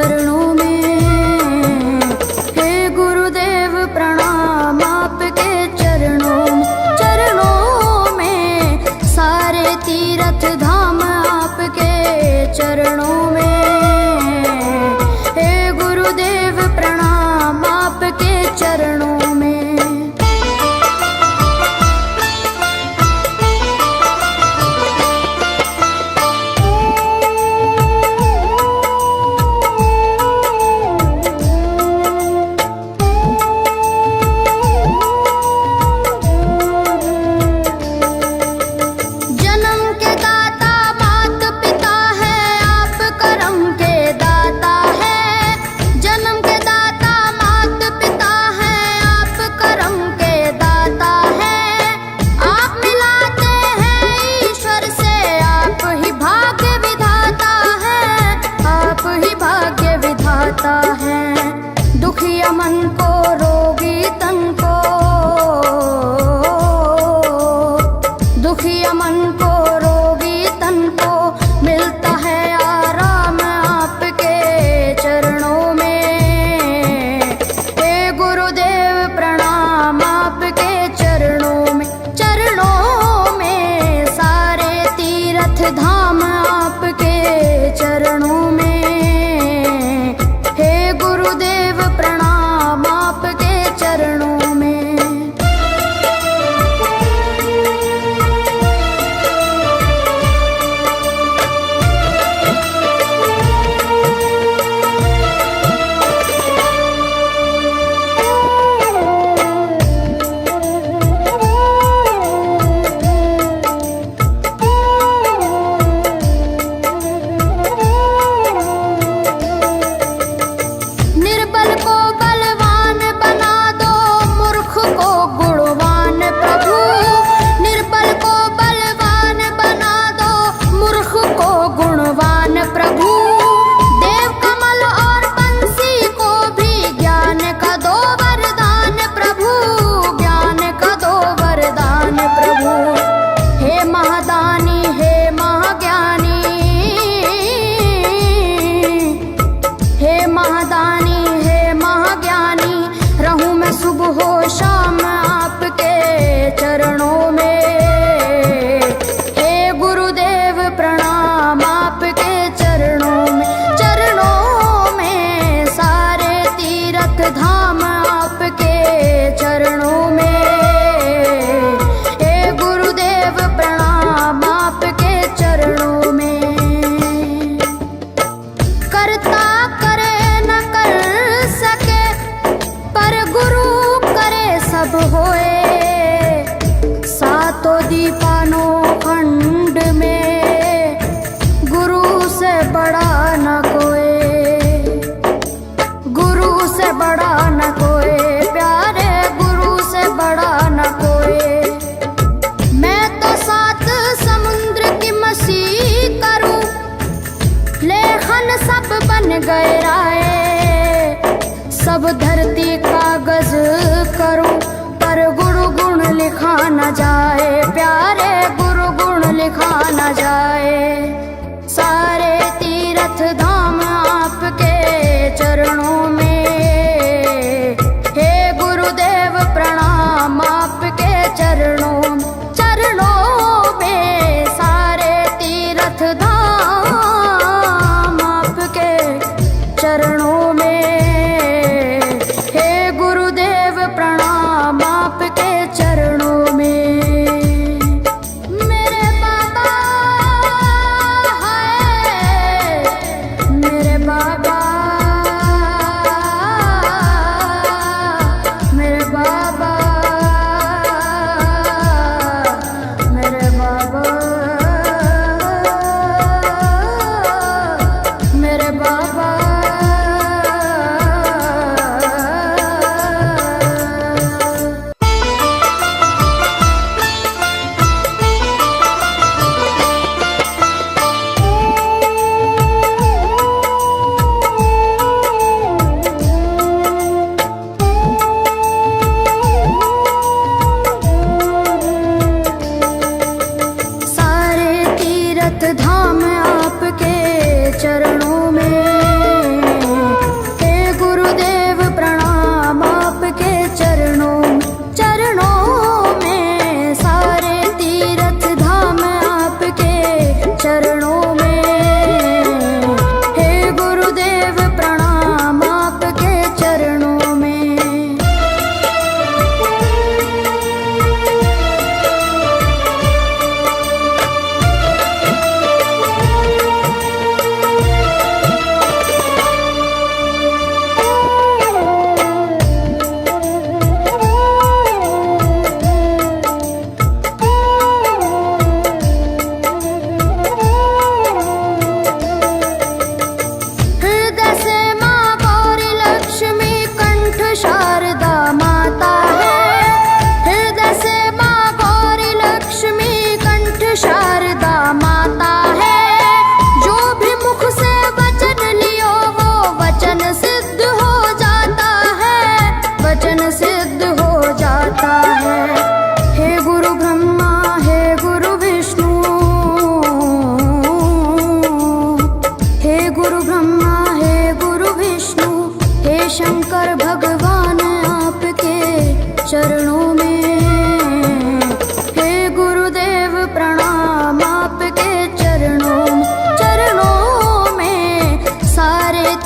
चरणों में। हे गुरुदेव प्रणाम आपके चरणों में, सारे तीर्थ धाम आपके चरणों में। हे गुरुदेव प्रणाम आपके चरणों में। दुखिया मन को रोगी तन को, दुखिया मन को रोगी तन को मिलता है आराम आपके चरणों में। हे गुरुदेव प्रणाम आपके चरणों में, चरणों में सारे तीर्थ धाम आपके चरणों में। गुरुदेव प्रणाम आपके चरणों में। शाम आपके चरणों में। हे गुरुदेव प्रणाम आपके चरणों में, चरणों में सारे तीर्थ धाम आपके चरणों में। हे गुरुदेव प्रणाम आपके चरणों में। करता करे न कर सके पर गुरु सब होए, सातों दीपानों खंड में गुरु से बड़ा न कोई, गुरु से बड़ा न कोई, प्यारे गुरु से बड़ा न कोई। मैं तो सात समुद्र की मसीह करूं, लेखन सब बन गए राय, सब धरती कागज करूं पर गुरु गुण लिखा न जाए, प्यारे गुरु गुण लिखा न जाए। सारे तीर्थ धाम आपके चरणों में। हे गुरुदेव प्रणाम आपके चरणों में, सारे तीर्थ धाम आपके चरणों में। आपके चरणों में। मेरे बाबा है, मेरे बाबा, मेरे बाबा, मेरे बाबा, मेरे बाबा।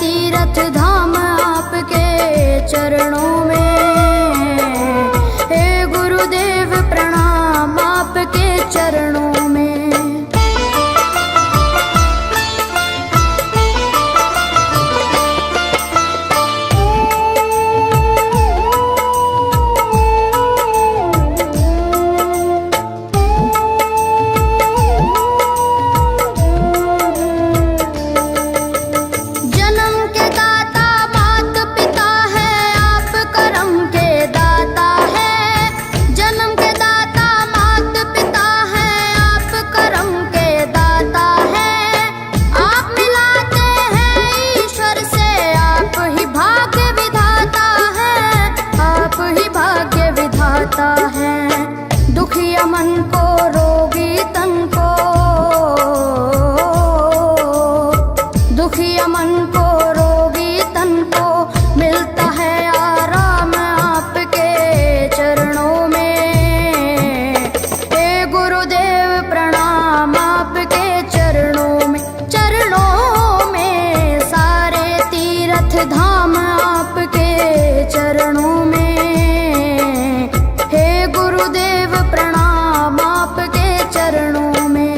तीर्थ धाम आपके चरणों में। हे गुरुदेव प्रणाम आपके चरणों में। दुखिया मन को रोगी तन को, दुखिया मन को रोगी तन को मिलता है आराम आपके चरणों में। हे गुरुदेव प्रणाम आपके चरणों में। चरणों में सारे तीर्थ धाम आपके चरणों में। गुरुदेव प्रणाम आपके चरणों में।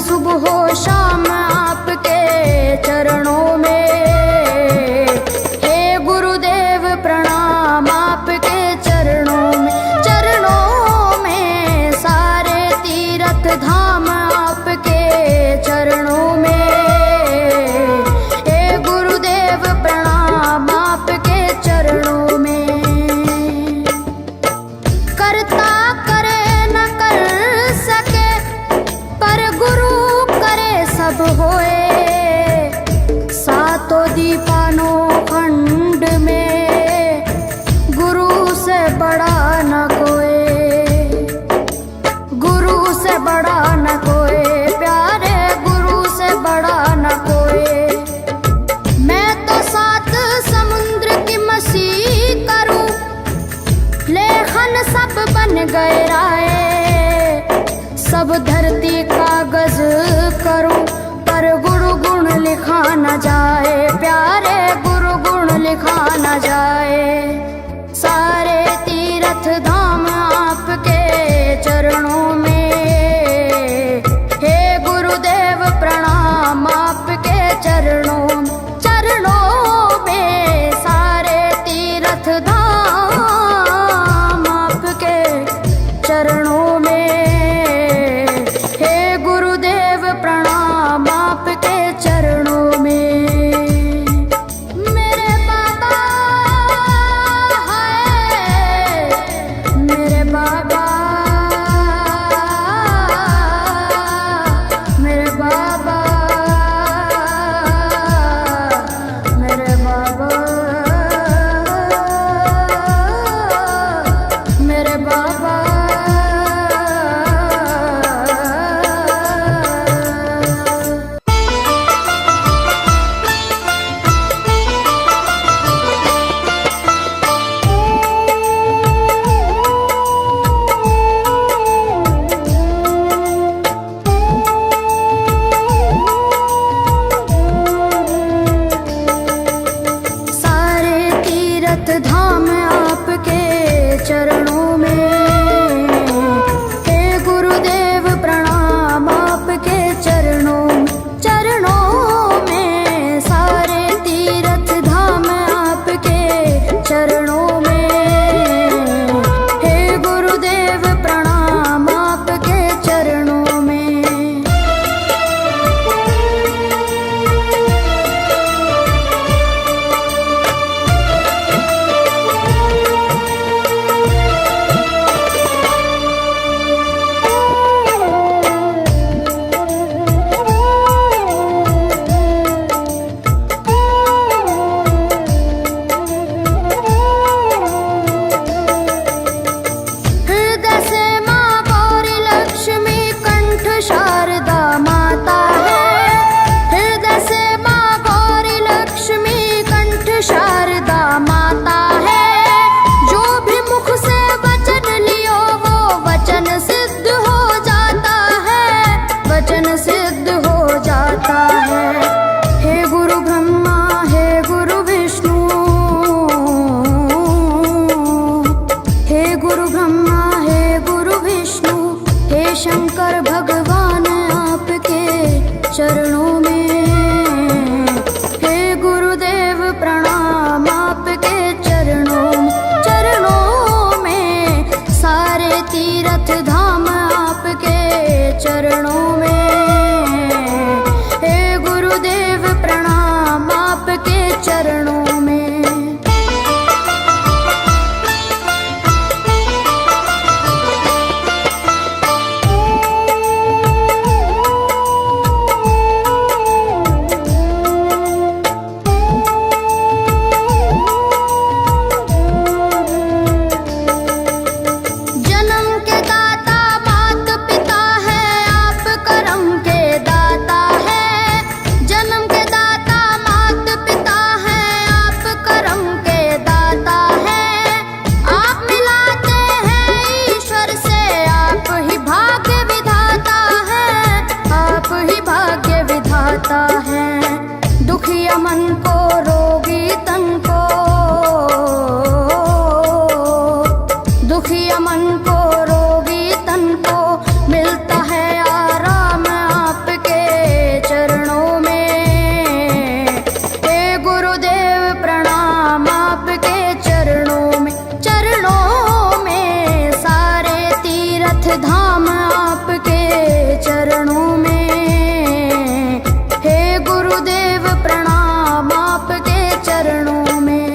सुबह शाम आपके चरणों में। हे गुरुदेव प्रणाम आपके चरणों में। चरणों में सारे तीर्थ धाम आपके चरणों में। हे गुरुदेव प्रणाम आपके चरणों में। करता करे न कर सके पर गुरु सब होए। सातों दीपानों खंड में गुरु से बड़ा न कोई, गुरु से बड़ा न कोई, प्यारे गुरु से बड़ा न कोई। मैं तो सात समुद्र की मसी करूं, लेखन सब बन गए राय। सब धरती कागज करूं पर गुरु गुण लिखा न जाए, प्यारे गुरु गुण लिखा न जाए। सारे तीर्थ धाम आपके चरणों में। हे गुरुदेव प्रणाम आपके चरणों में। चरणों में सारे तीर्थ धाम आपके चरणों में। प्रणाम आपके चरणों में। मेरे बाबा चरणों में। हे गुरुदेव प्रणाम आपके चरणों में। दुखिया मन को रोगी तन को, दुखिया मन को रोगी तन को मिलता है आराम आपके चरणों में। हे गुरुदेव प्रणाम आपके चरणों में। चरणों में सारे तीर्थ धाम आपके चरणों में। गुरुदेव प्रणाम आपके चरणों में।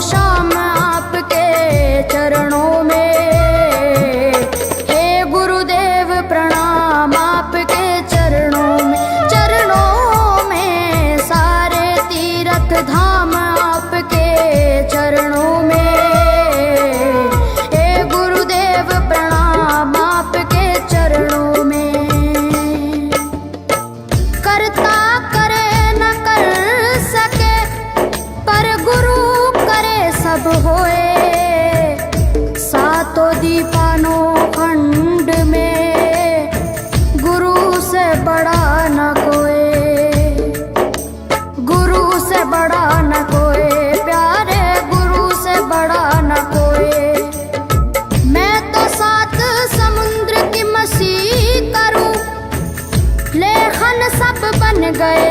शाम आपके चरणों में। हे गुरुदेव प्रणाम आपके चरणों में। चरणों में सारे तीर्थ धाम आपके चरणों में। हे गुरुदेव प्रणाम आपके चरणों में। करता करे न कर सके पर गुरु सब होए। सातों दीपानों खंड में गुरु से बड़ा न कोई, गुरु से बड़ा न कोई, प्यारे गुरु से बड़ा न कोई। मैं तो सात समुद्र की मसीह करूं, लेखन सब बन गए।